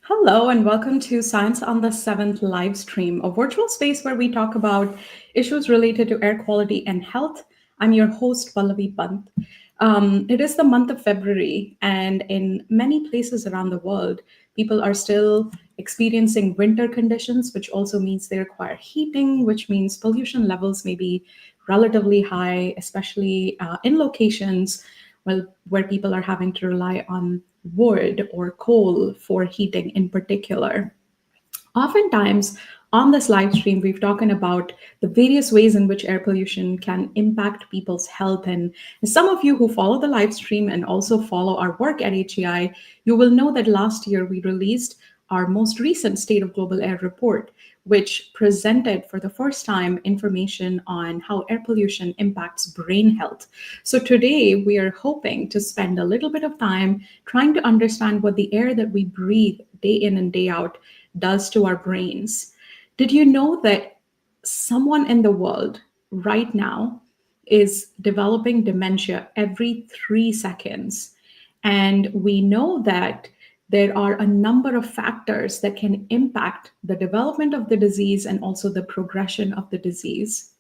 Hello, and welcome to Science on the 7th live stream, a virtual space where we talk about issues related to air quality and health. I'm your host, Pallavi Pant. It is the month of February, and in many places around the world, people are still experiencing winter conditions, which also means they require heating, which means pollution levels may be relatively high, especially in locations where people are having to rely on wood or coal for heating in particular. Oftentimes, on this live stream, we've talking about the various ways in which air pollution can impact people's health. And some of you who follow the live stream and also follow our work at HEI, you will know that last year we released our most recent State of Global Air report, which presented for the first time information on how air pollution impacts brain health. So today we are hoping to spend a little bit of time trying to understand what the air that we breathe day in and day out does to our brains. Did you know that someone in the world right now is developing dementia every 3 seconds? And we know that there are a number of factors that can impact the development of the disease and also the progression of the disease.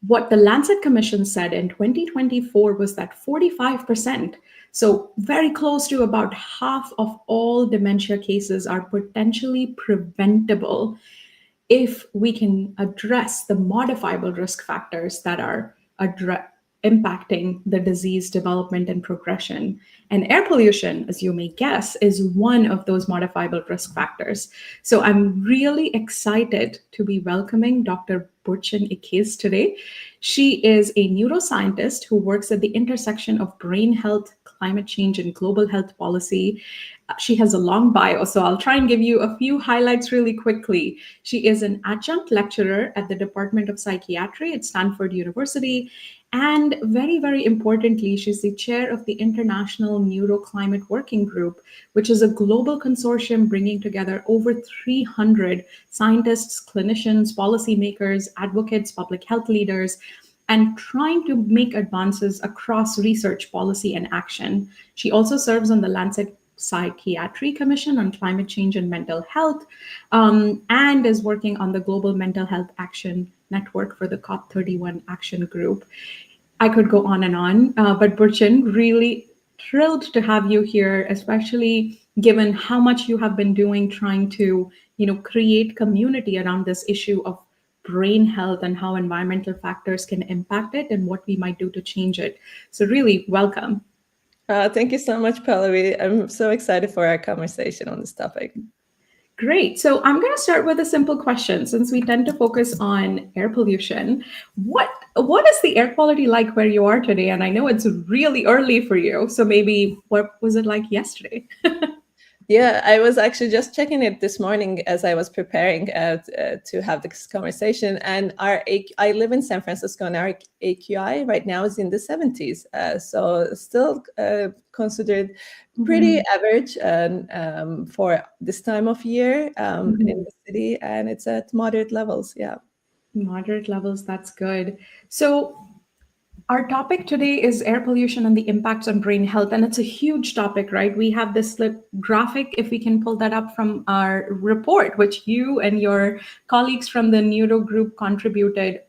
What the Lancet Commission said in 2024 was that 45%, so very close to about half of all dementia cases, are potentially preventable if we can address the modifiable risk factors that are impacting the disease development and progression. And air pollution, as you may guess, is one of those modifiable risk factors. So I'm really excited to be welcoming Dr. Burcin Ikiz today. She is a neuroscientist who works at the intersection of brain health, climate change, and global health policy. She has a long bio, so I'll try and give you a few highlights really quickly. She is an adjunct lecturer at the Department of Psychiatry at Stanford University. And very, very importantly, she's the chair of the International Neuroclimate Working Group, which is a global consortium bringing together over 300 scientists, clinicians, policymakers, advocates, public health leaders, and trying to make advances across research, policy, and action. She also serves on the Lancet Psychiatry Commission on Climate Change and Mental Health, and is working on the Global Mental Health Action Network for the COP31 Action Group. I could go on and on, but Burcin, really thrilled to have you here, especially given how much you have been doing trying to, create community around this issue of brain health and how environmental factors can impact it and what we might do to change it. So really, welcome. Thank you so much, Pallavi. I'm so excited for our conversation on this topic. Great. So I'm going to start with a simple question since we tend to focus on air pollution. What is the air quality like where you are today? And I know it's really early for you. So maybe what was it like yesterday? Yeah, I was actually just checking it this morning as I was preparing to have this conversation. And I live in San Francisco, and our AQI right now is in the 70s. So still considered pretty average for this time of year in the city. And it's at moderate levels. Yeah. Moderate levels. That's good. So our topic today is air pollution and the impacts on brain health. And it's a huge topic, right? We have this graphic, if we can pull that up from our report, which you and your colleagues from the Neuro Group contributed,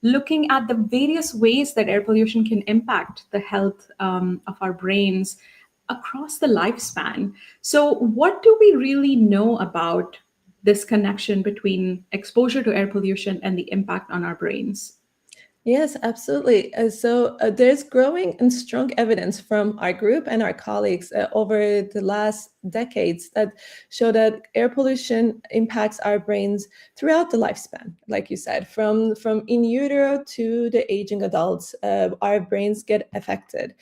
looking at the various ways that air pollution can impact the health of our brains across the lifespan. So, what do we really know about this connection between exposure to air pollution and the impact on our brains? Yes, absolutely. So there's growing and strong evidence from our group and our colleagues over the last decades that show that air pollution impacts our brains throughout the lifespan. Like you said, from in utero to the aging adults, our brains get affected.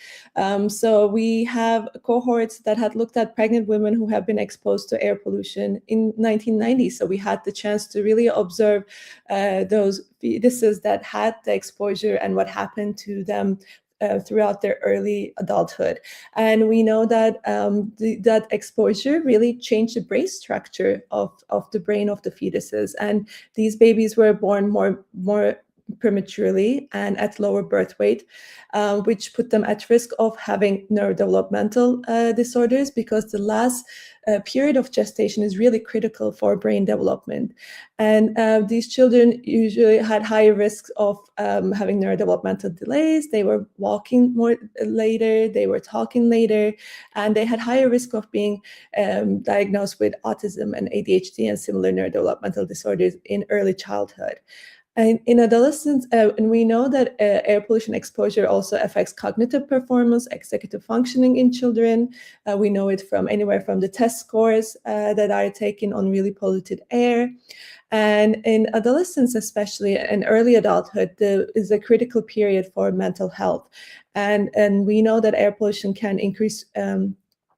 So we have cohorts that had looked at pregnant women who have been exposed to air pollution in 1990. So we had the chance to really observe those fetuses that had the exposure and what happened to them throughout their early adulthood. And we know that that exposure really changed the brain structure of the brain of the fetuses. And these babies were born more prematurely and at lower birth weight, which put them at risk of having neurodevelopmental disorders, because the last period of gestation is really critical for brain development. And these children usually had higher risks of having neurodevelopmental delays. They were walking more later, they were talking later, and they had higher risk of being diagnosed with autism and ADHD and similar neurodevelopmental disorders in early childhood. And in adolescence, and we know that air pollution exposure also affects cognitive performance, executive functioning in children. We know it from anywhere from the test scores that are taken on really polluted air. And in adolescence, especially in early adulthood, is a critical period for mental health. And we know that air pollution can increase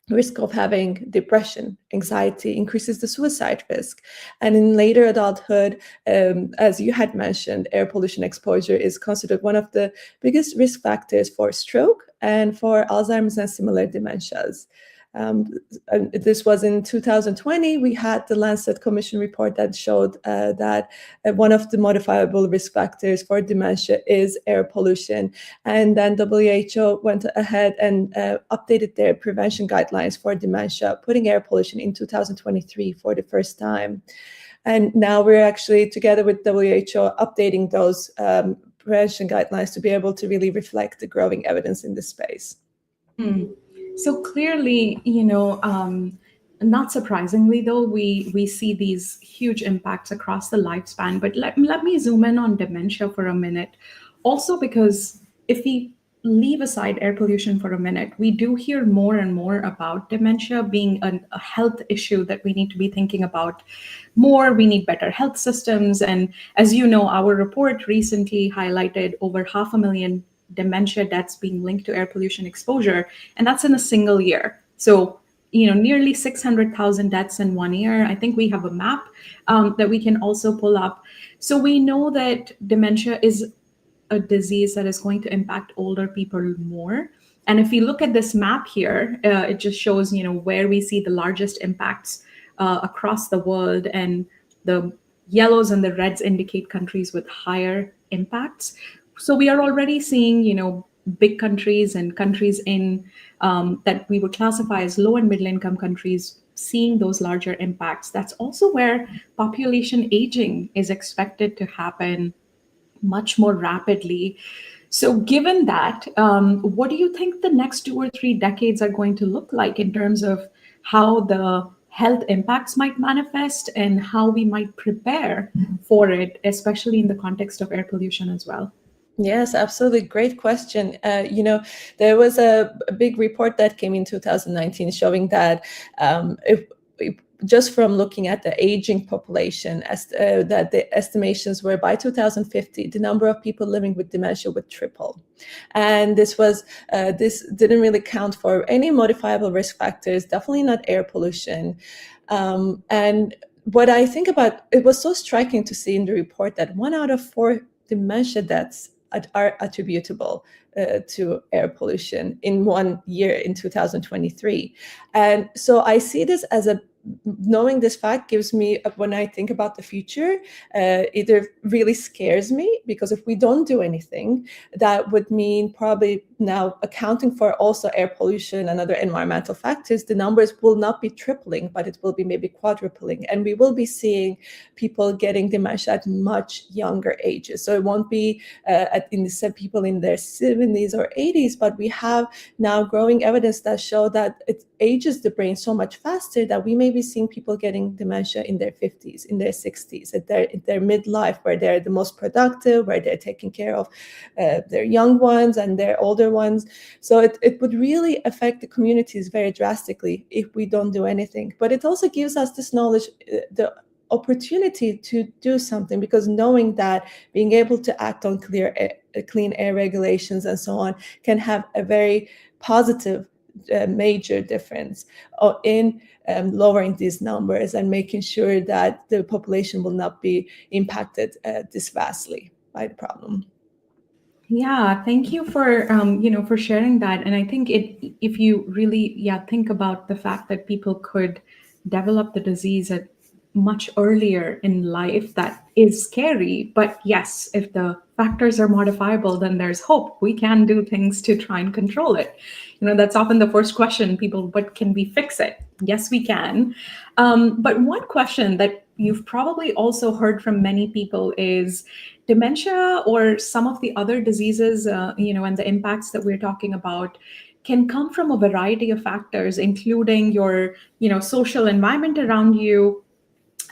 risk of having depression, anxiety, increases the suicide risk. And in later adulthood, as you had mentioned, air pollution exposure is considered one of the biggest risk factors for stroke and for Alzheimer's and similar dementias. This was in 2020. We had the Lancet Commission report that showed that one of the modifiable risk factors for dementia is air pollution. And then WHO went ahead and updated their prevention guidelines for dementia, putting air pollution in 2023 for the first time. And now we're actually, together with WHO, updating those prevention guidelines to be able to really reflect the growing evidence in this space. So clearly, not surprisingly, though, we see these huge impacts across the lifespan. But let me zoom in on dementia for a minute. Also, because if we leave aside air pollution for a minute, we do hear more and more about dementia being a health issue that we need to be thinking about more. We need better health systems. And as you know, our report recently highlighted over 500,000 dementia deaths being linked to air pollution exposure, and that's in a single year. So, nearly 600,000 deaths in 1 year. I think we have a map that we can also pull up. So we know that dementia is a disease that is going to impact older people more. And if we look at this map here, it just shows, where we see the largest impacts across the world, and the yellows and the reds indicate countries with higher impacts. So we are already seeing, big countries and countries in that we would classify as low and middle income countries seeing those larger impacts. That's also where population aging is expected to happen much more rapidly. So given that, what do you think the next 2 or 3 decades are going to look like in terms of how the health impacts might manifest and how we might prepare for it, especially in the context of air pollution as well? Yes, absolutely. Great question. There was a big report that came in 2019 showing that if just from looking at the aging population, that the estimations were by 2050, the number of people living with dementia would triple. And this didn't really count for any modifiable risk factors, definitely not air pollution. And what I think about, it was so striking to see in the report that 1 out of 4 dementia deaths are attributable to air pollution in 1 year in 2023. And so I see this as knowing this fact gives me, when I think about the future, either really scares me, because if we don't do anything, that would mean probably now accounting for also air pollution and other environmental factors, the numbers will not be tripling, but it will be maybe quadrupling. And we will be seeing people getting dementia at much younger ages. So it won't be people in their 70s or 80s, but we have now growing evidence that show that it ages the brain so much faster that we may be seeing people getting dementia in their 50s, in their 60s, at their midlife, where they're the most productive, where they're taking care of their young ones and their older ones. So it would really affect the communities very drastically if we don't do anything. But it also gives us this knowledge, the opportunity to do something, because knowing that being able to act on clean air regulations and so on can have a very positive major difference in lowering these numbers and making sure that the population will not be impacted this vastly by the problem. Yeah, thank you for for sharing that. And I think if you really think about the fact that people could develop the disease at much earlier in life, that is scary. But yes, if the factors are modifiable, then there's hope. We can do things to try and control it. That's often the first question people, but can we fix it? Yes, we can. But one question that you've probably also heard from many people is dementia or some of the other diseases, and the impacts that we're talking about can come from a variety of factors, including your, social environment around you,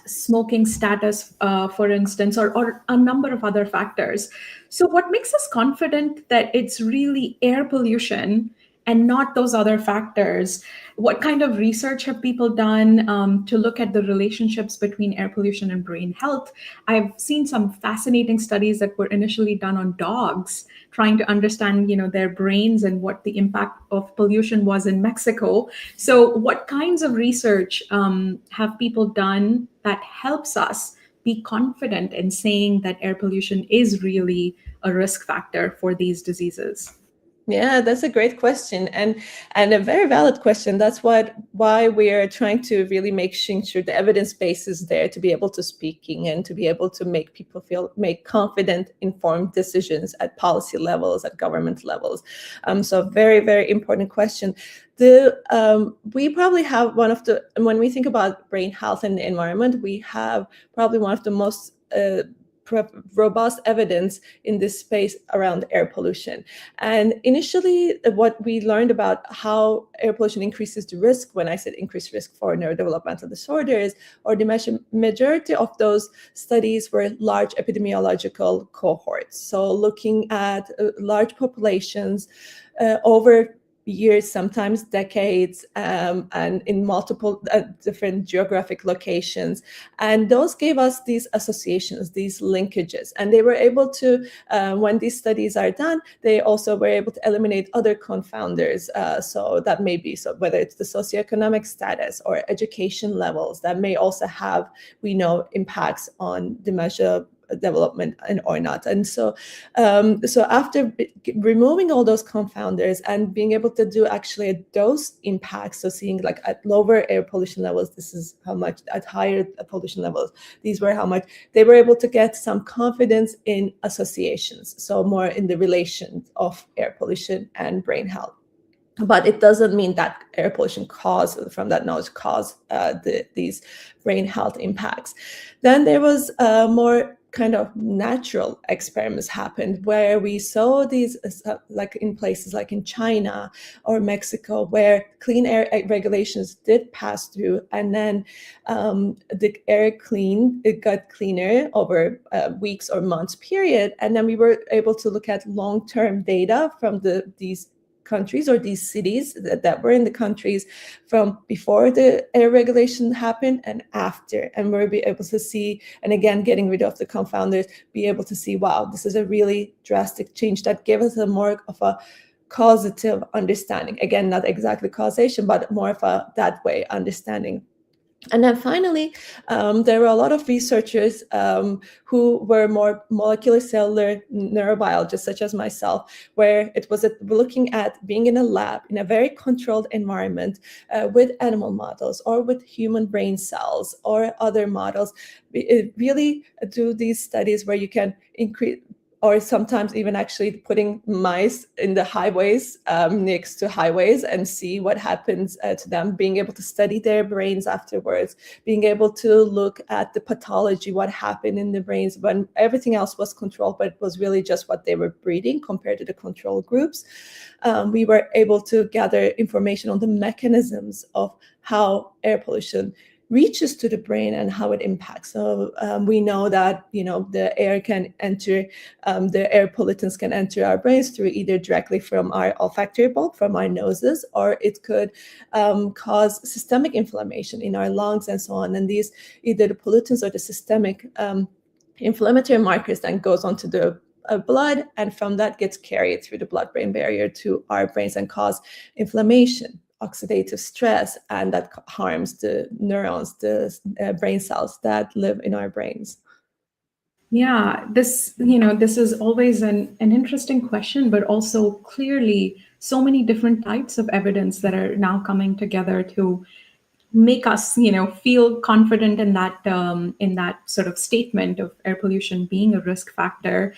smoking status, for instance, or a number of other factors. So, what makes us confident that it's really air pollution and not those other factors? What kind of research have people done to look at the relationships between air pollution and brain health? I've seen some fascinating studies that were initially done on dogs, trying to understand, their brains and what the impact of pollution was in Mexico. So, what kinds of research have people done that helps us be confident in saying that air pollution is really a risk factor for these diseases? Yeah, that's a great question, and a very valid question. That's why we are trying to really sure the evidence base is there to be able to speaking and to be able to make people make confident, informed decisions at policy levels, at government levels. So very, very important question. We probably have when we think about brain health and the environment, we have probably one of the most robust evidence in this space around air pollution. And initially, what we learned about how air pollution increases the risk, when I said increased risk for neurodevelopmental disorders or dementia, majority of those studies were large epidemiological cohorts. So looking at large populations over years, sometimes decades, and in multiple different geographic locations. And those gave us these associations, these linkages. And they were able to, when these studies are done, they also were able to eliminate other confounders. So that may be, so whether it's the socioeconomic status or education levels, that may also have, we know, impacts on dementia development and or not. And so after removing all those confounders and being able to do actually a dose impact, so seeing like at lower air pollution levels, this is how much, at higher pollution levels, these were how much, they were able to get some confidence in associations, so more in the relation of air pollution and brain health. But it doesn't mean that air pollution from that knowledge caused these brain health impacts. Then there was more kind of natural experiments happened where we saw these like in places like in China or Mexico, where clean air regulations did pass through, and then the air it got cleaner over weeks or months period. And then we were able to look at long-term data from these countries or these cities that were in the countries from before the air regulation happened and after, and we'll be able to see, and again getting rid of the confounders, be able to see, wow, this is a really drastic change that gave us a more of a causative understanding. Again, not exactly causation, but more of a that way understanding. And then finally, there were a lot of researchers who were more molecular cellular neurobiologists, such as myself, where it was looking at being in a lab in a very controlled environment with animal models or with human brain cells or other models. Really do these studies where you can increase, or sometimes even actually putting mice in the highways next to highways and see what happens to them, being able to study their brains afterwards, being able to look at the pathology, what happened in the brains when everything else was controlled, but it was really just what they were breeding compared to the control groups. We were able to gather information on the mechanisms of how air pollution reaches to the brain and how it impacts. So we know that the air can enter, the air pollutants can enter our brains through either directly from our olfactory bulb, from our noses, or it could cause systemic inflammation in our lungs and so on. And these, either the pollutants or the systemic inflammatory markers, then goes onto the blood, and from that gets carried through the blood-brain barrier to our brains and cause inflammation, oxidative stress, and that harms the neurons, the brain cells that live in our brains. Yeah, this is always an interesting question, but also clearly so many different types of evidence that are now coming together to make us, feel confident in that sort of statement of air pollution being a risk factor.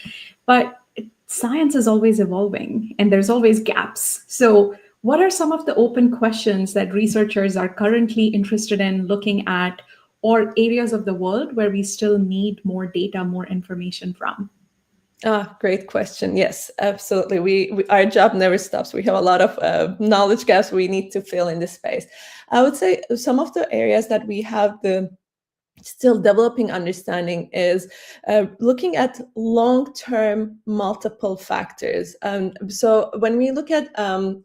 But science is always evolving, and there's always gaps. So, what are some of the open questions that researchers are currently interested in looking at, or areas of the world where we still need more data, more information from? Ah, great question. Yes, absolutely. We our job never stops. We have a lot of knowledge gaps we need to fill in this space. I would say some of the areas that we have the still developing understanding is looking at long-term multiple factors. So when we look at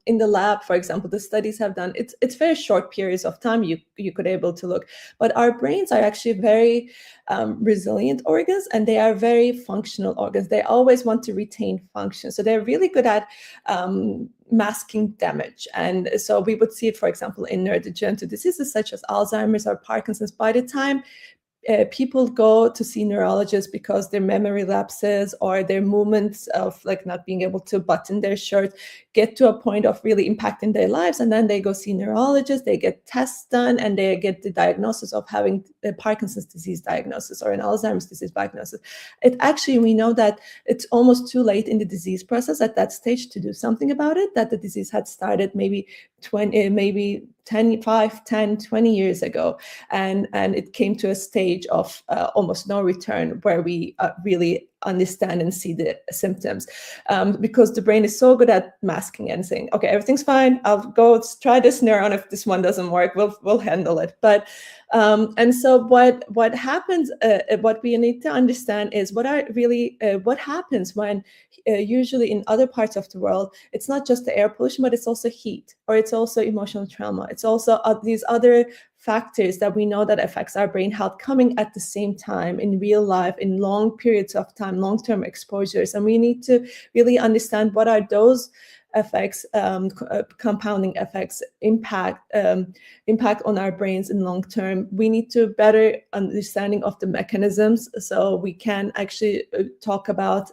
in the lab, for example, the studies have done, it's very short periods of time you could able to look, but our brains are actually very resilient organs, and they are very functional organs. They always want to retain function. So they're really good at masking damage. And so we would see it, for example, in neurodegenerative diseases such as Alzheimer's or Parkinson's. By the time people go to see neurologists because their memory lapses or their movements of like not being able to button their shirt get to a point of really impacting their lives, and then they go see neurologists, they get tests done, and they get the diagnosis of having a Parkinson's disease diagnosis or an Alzheimer's disease diagnosis. It actually, we know that it's almost too late in the disease process at that stage to do something about it, that the disease had started maybe 5, 10, 20 years ago. And it came to a stage of almost no return where we really understand and see the symptoms, because the brain is so good at masking and saying, okay, everything's fine, I'll go try this neuron. If this one doesn't work, we'll handle it. But and so what happens, what we need to understand is what happens when usually in other parts of the world, it's not just the air pollution, but it's also heat, or it's also emotional trauma. It's also these other factors that we know that affects our brain health coming at the same time in real life, in long periods of time, long-term exposures. And we need to really understand what are those effects, compounding effects, impact on our brains in long term. We need to better understanding of the mechanisms, so we can actually talk about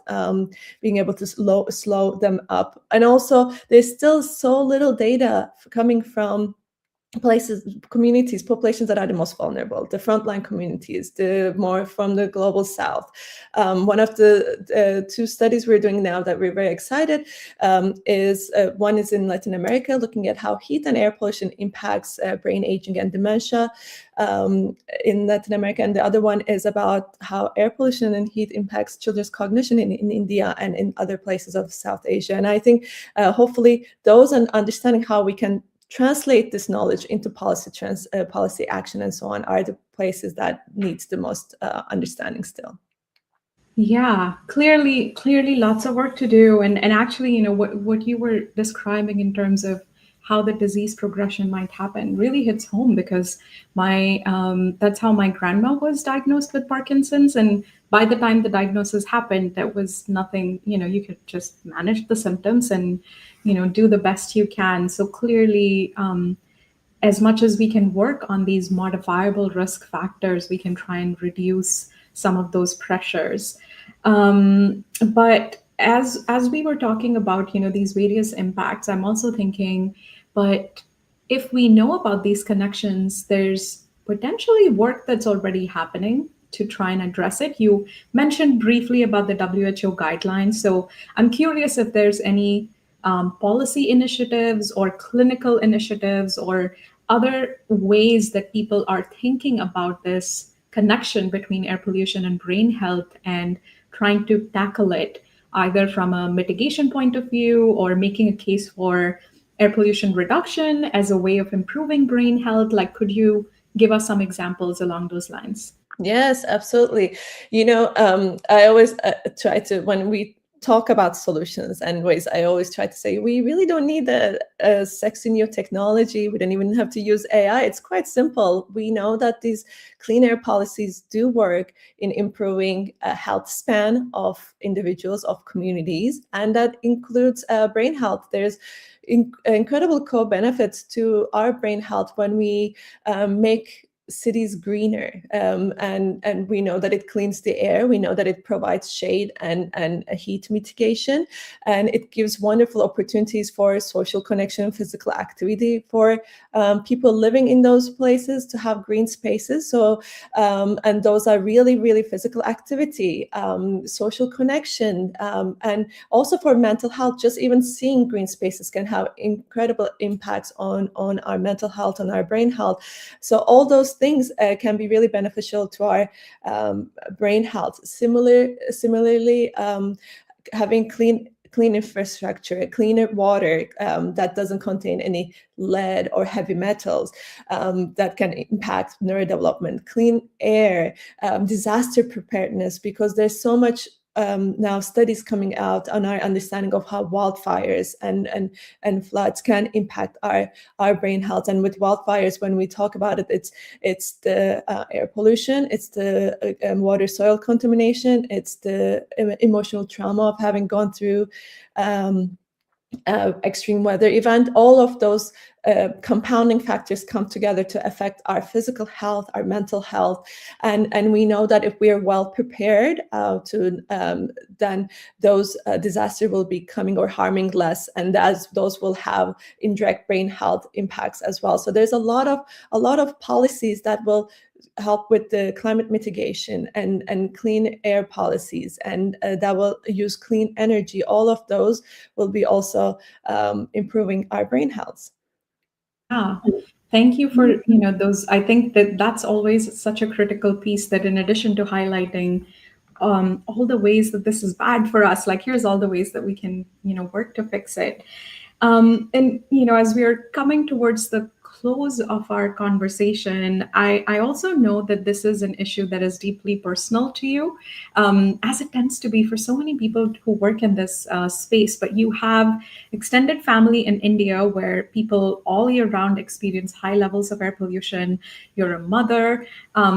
being able to slow them up. And also, there's still so little data coming from communities, populations that are the most vulnerable, the frontline communities, the more from the global south. One of the two studies we're doing now that we're very excited is one is in Latin America, looking at how heat and air pollution impacts brain aging and dementia in Latin America. And the other one is about how air pollution and heat impacts children's cognition in India and in other places of South Asia. And I think hopefully those, and understanding how we can translate this knowledge into policy action and so on, are the places that needs the most understanding still. Yeah, clearly lots of work to do. And actually, what you were describing in terms of how the disease progression might happen really hits home, because that's how my grandma was diagnosed with Parkinson's. And by the time the diagnosis happened, there was nothing, you could just manage the symptoms and, do the best you can. So clearly, as much as we can work on these modifiable risk factors, we can try and reduce some of those pressures. But as we were talking about, these various impacts, I'm also thinking, but if we know about these connections, there's potentially work that's already happening to try and address it. You mentioned briefly about the WHO guidelines. So I'm curious if there's any policy initiatives or clinical initiatives or other ways that people are thinking about this connection between air pollution and brain health, and trying to tackle it either from a mitigation point of view or making a case for air pollution reduction as a way of improving brain health. Like, could you give us some examples along those lines? Yes, absolutely. I always try to, when we talk about solutions and ways, I always try to say we really don't need a sexy new technology. We don't even have to use AI. It's quite simple. We know that these clean air policies do work in improving a health span of individuals, of communities, and that includes brain health. There's incredible co-benefits to our brain health when we make cities greener, and we know that it cleans the air. We know that it provides shade and a heat mitigation, and it gives wonderful opportunities for social connection, physical activity for people living in those places to have green spaces. So and those are really, really physical activity, social connection, and also for mental health. Just even seeing green spaces can have incredible impacts on our mental health, on our brain health. So all those things can be really beneficial to our brain health. Similarly, having clean infrastructure, cleaner water that doesn't contain any lead or heavy metals that can impact neurodevelopment, clean air, disaster preparedness, because there's so much now studies coming out on our understanding of how wildfires and floods can impact our brain health. And with wildfires, when we talk about it, it's the air pollution, it's the water soil contamination, it's the emotional trauma of having gone through extreme weather event. All of those compounding factors come together to affect our physical health, our mental health, and we know that if we are well prepared then those disasters will be coming or harming less, and as those will have indirect brain health impacts as well. So there's a lot of policies that will help with the climate mitigation and clean air policies, and that will use clean energy. All of those will be also improving our brain health. Yeah. Thank you for, those. I think that that's always such a critical piece, that in addition to highlighting all the ways that this is bad for us, like here's all the ways that we can, work to fix it. And, as we are coming towards the close of our conversation, I also know that this is an issue that is deeply personal to you, as it tends to be for so many people who work in this space. But you have extended family in India where people all year round experience high levels of air pollution. You're a mother,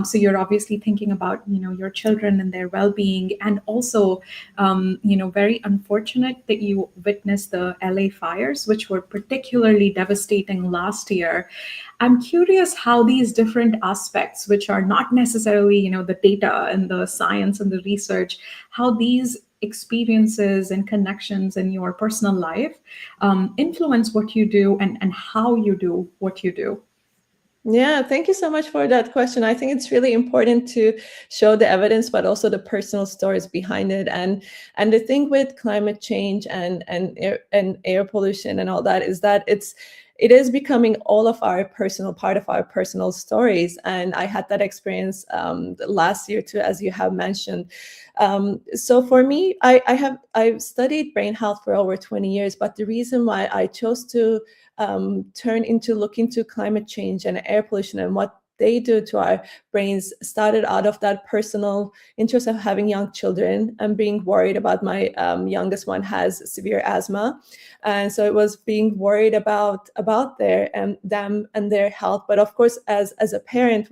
so you're obviously thinking about, your children and their well-being, and also, very unfortunate that you witnessed the LA fires, which were particularly devastating last year. I'm curious how these different aspects, which are not necessarily, the data and the science and the research, how these experiences and connections in your personal life influence what you do and how you do what you do. Yeah, thank you so much for that question. I think it's really important to show the evidence, but also the personal stories behind it. And the thing with climate change and air pollution and all that is that it is becoming all of our personal part of our personal stories. And I had that experience last year too, as you have mentioned. So for me, I've studied brain health for over 20 years, but the reason why I chose to look into climate change and air pollution and what they do to our brains started out of that personal interest of having young children and being worried about my youngest one has severe asthma. And so it was being worried about them and their health. But of course, as a parent,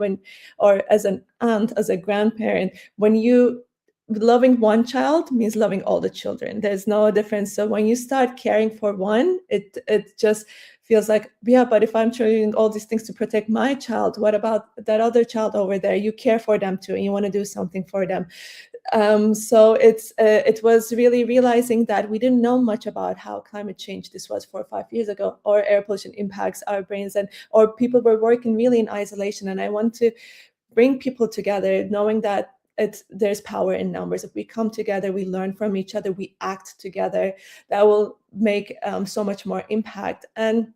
or as an aunt, as a grandparent, when you loving one child means loving all the children. There's no difference. So when you start caring for one, it just feels like, yeah, but if I'm doing all these things to protect my child, what about that other child over there? You care for them too, and you want to do something for them. So it was really realizing that we didn't know much about how climate change, this was 4 or 5 years ago, or air pollution impacts our brains, or people were working really in isolation. And I want to bring people together, knowing that there's power in numbers. If we come together, we learn from each other, we act together, that will make so much more impact. And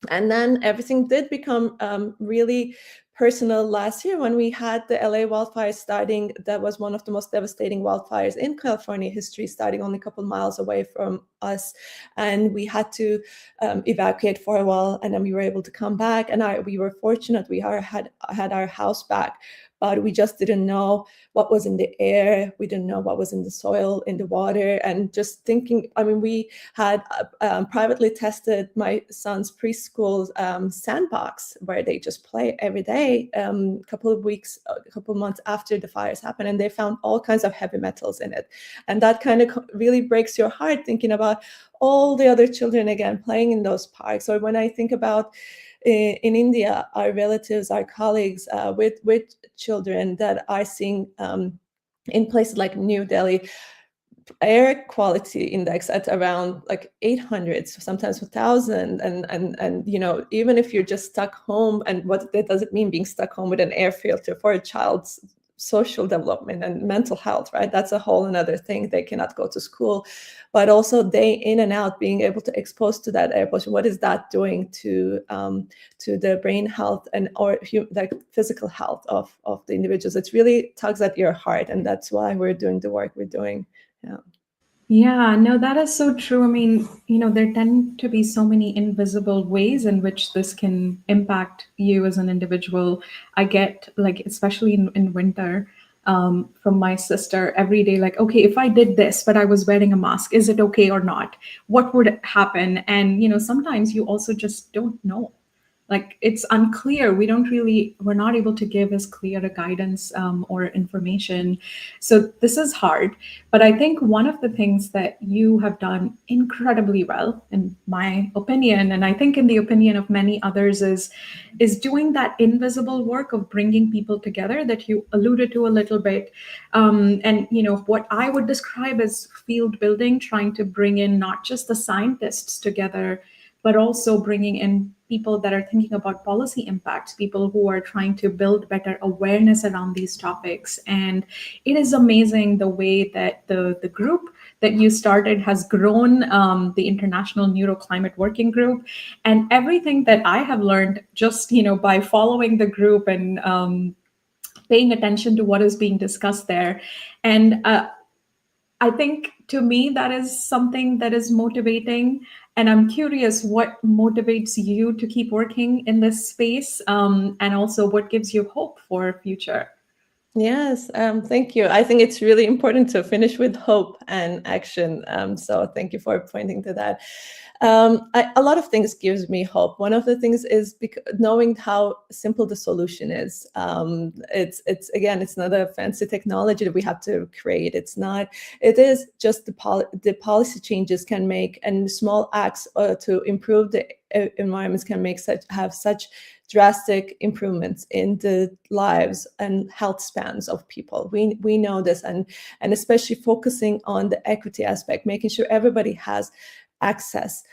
then everything did become really personal last year when we had the LA wildfires starting. That was one of the most devastating wildfires in California history, starting only a couple miles away from us. And we had to evacuate for a while, and then we were able to come back. And we were fortunate, we had our house back, but we just didn't know what was in the air. We didn't know what was in the soil, in the water. And just thinking, we had privately tested my son's preschool sandbox where they just play every day, a couple of months after the fires happened, and they found all kinds of heavy metals in it. And that kind of really breaks your heart, thinking about all the other children again playing in those parks. Or when I think about in India, our relatives, our colleagues with children that are seeing in places like New Delhi, air quality index at around like 800, so sometimes 1,000, and even if you're just stuck home, and what that doesn't mean being stuck home with an air filter for a child's social development and mental health, right? That's a whole another thing. They cannot go to school, but also day in and out, being able to expose to that air pollution. What is that doing to the brain health and or like physical health of the individuals? It really tugs at your heart, and that's why we're doing the work we're doing. Yeah. Yeah, no, that is so true. I mean, there tend to be so many invisible ways in which this can impact you as an individual. I get, like, especially in winter, from my sister every day, like, okay, if I did this, but I was wearing a mask, is it okay or not? What would happen? And, sometimes you also just don't know. Like, it's unclear. We're not able to give as clear a guidance, or information. So this is hard. But I think one of the things that you have done incredibly well, in my opinion, and I think in the opinion of many others, is doing that invisible work of bringing people together that you alluded to a little bit. And what I would describe as field building, trying to bring in not just the scientists together, but also bringing in people that are thinking about policy impacts, people who are trying to build better awareness around these topics. And it is amazing the way that the group that you started has grown, the International Neuroclimate Working Group, and everything that I have learned just by following the group and paying attention to what is being discussed there. And I think, to me, that is something that is motivating. And I'm curious what motivates you to keep working in this space, and also what gives you hope for future. Yes, thank you. I think it's really important to finish with hope and action. So thank you for pointing to that. A lot of things gives me hope. One of the things is knowing how simple the solution is. It's again, it's not a fancy technology that we have to create. It's not. It is just the policy changes can make, and small acts to improve the environments can have such drastic improvements in the lives and health spans of people. We know this, and especially focusing on the equity aspect, making sure everybody has access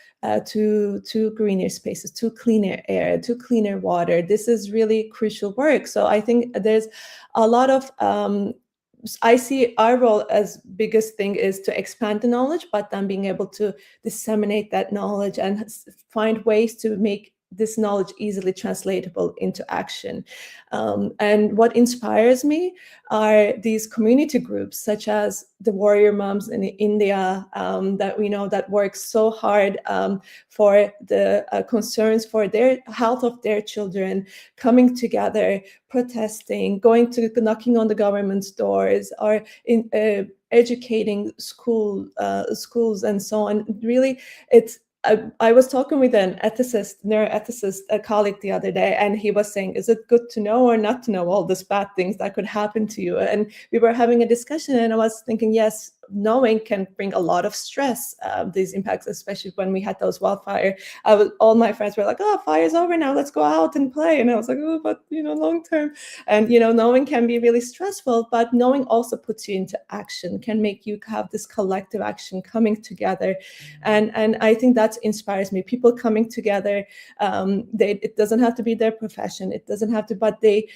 to greener spaces, to cleaner air, to cleaner water. This is really crucial work. So I think there's a lot of I see our role as biggest thing is to expand the knowledge, but then being able to disseminate that knowledge and find ways to make this knowledge easily translatable into action. And what inspires me are these community groups, such as the Warrior Moms in India, that we know that work so hard for the concerns for their health of their children, coming together, protesting, knocking on the government's doors, or educating schools and so on. Really, I was talking with an neuroethicist, a colleague the other day, and he was saying, is it good to know or not to know all these bad things that could happen to you? And we were having a discussion, and I was thinking, yes, knowing can bring a lot of stress, these impacts, especially when we had those wildfire. All my friends were like, oh, fire's over now, let's go out and play. And I was like, oh, but long term. And knowing can be really stressful, but knowing also puts you into action, can make you have this collective action coming together. And I think that inspires me. People coming together, it doesn't have to be their profession, it doesn't have to, but they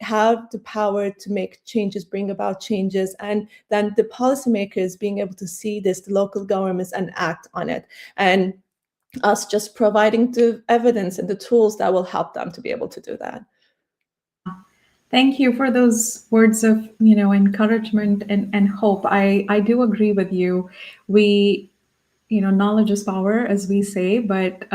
have the power to make changes, bring about changes, and then the policymakers being able to see this, the local governments, and act on it, and us just providing the evidence and the tools that will help them to be able to do that. Thank you for those words of encouragement and hope. I do agree with you. We knowledge is power, as we say, but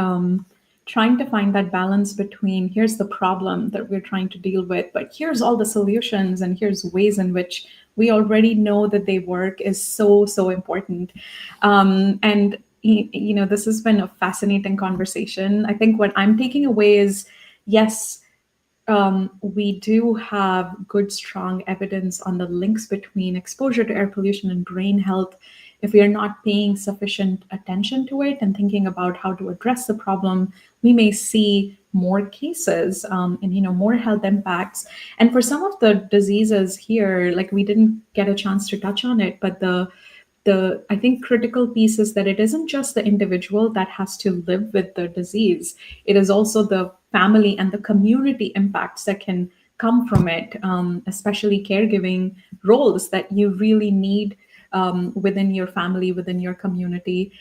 trying to find that balance between, here's the problem that we're trying to deal with, but here's all the solutions, and here's ways in which we already know that they work, is so important. And this has been a fascinating conversation. I think what I'm taking away is, yes, we do have good, strong evidence on the links between exposure to air pollution and brain health. If we are not paying sufficient attention to it and thinking about how to address the problem, we may see more cases, and more health impacts. And for some of the diseases here, like we didn't get a chance to touch on it, but the I think critical piece is that it isn't just the individual that has to live with the disease. It is also the family and the community impacts that can come from it, especially caregiving roles that you really need within your family, within your community.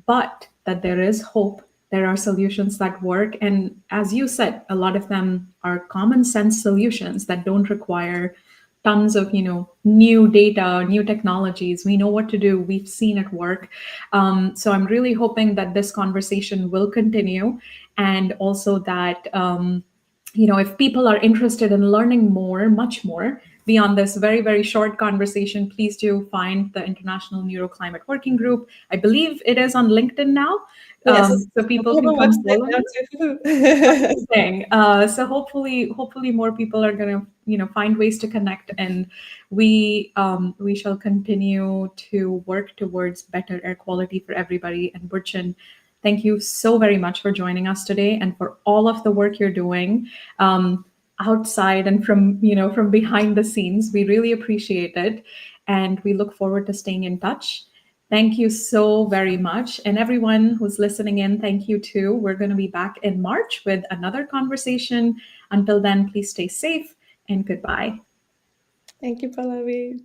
But that there is hope. There are solutions that work. And as you said, a lot of them are common sense solutions that don't require tons of new data, new technologies. We know what to do. We've seen it work. So I'm really hoping that this conversation will continue, and also that if people are interested in learning more, much more beyond this very, very short conversation, please do find the International Neuroclimate Working Group. I believe it is on LinkedIn now. Yes, So people we have can a come website follow now me. too. Amazing. So hopefully more people are gonna find ways to connect, and we shall continue to work towards better air quality for everybody. And Burcin, thank you so very much for joining us today and for all of the work you're doing outside and from behind the scenes. We really appreciate it, and we look forward to staying in touch. Thank you so very much. And everyone who's listening in, thank you too. We're going to be back in March with another conversation. Until then, please stay safe and goodbye. Thank you, Pallavi.